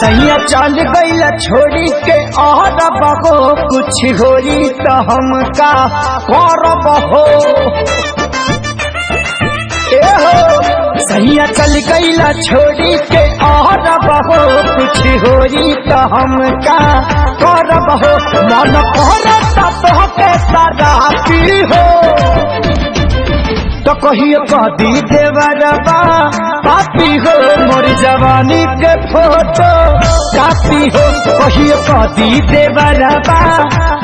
सैया चल गईला छोड़ी के और बहो कुछ होई तो हमका करब हो। ए हो सैया चल गईला छोड़ी के और बहो कुछ होई तो हमका करब हो। मन करता तो के सरापी हो तो कहियो कदी देवरबा पापी हो मोर जवानी के फोटो कापी हो। कहियो कदी देवरबा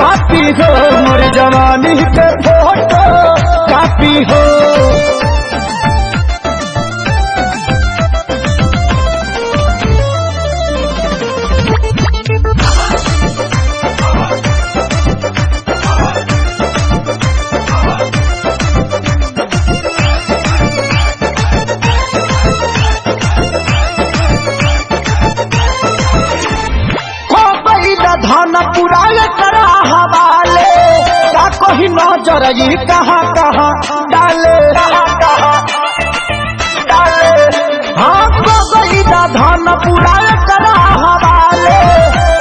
पापी हो मोर जवानी के फोटो कापी हो। धन पुराल करा हवाले क्या कोई नजर ये कहाँ कहाँ डाले हाँ गई धन पुराल करा हवाले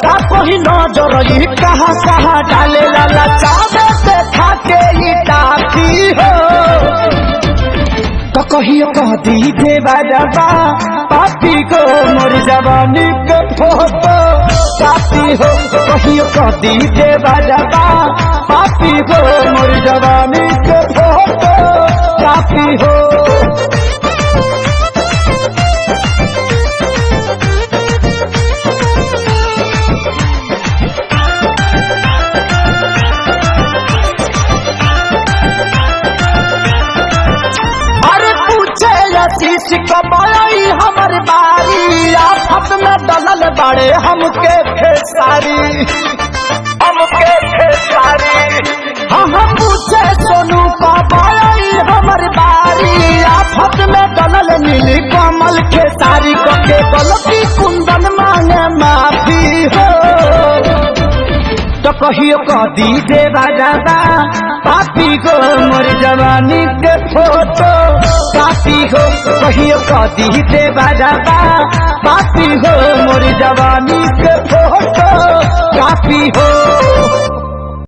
क्या कोई नजर ये कहाँ कहाँ डाले। लाला चावे से खाके ये टाफी हो तो कहियो कदी देवरबा पापी को मोर जवानी के फोटो कापी हो। कहियो कदी देवरबा पापी को मोर जवानी के फोटो कापी हो। कमाई हमर बारी आफत में डलल बड़े हमके खेसारी हम पूछे सोनू कमाई हमर बारी आफत में डलल नीली कमल खेसारी के गलती कुंदन मांगे माफी हो तो कहियो कदी देवरबा पापी को मोर जवानी के फोटो कापी हो। कहियो कदी देवरबा पापी हो मोर जवानी के फोटो कापी हो।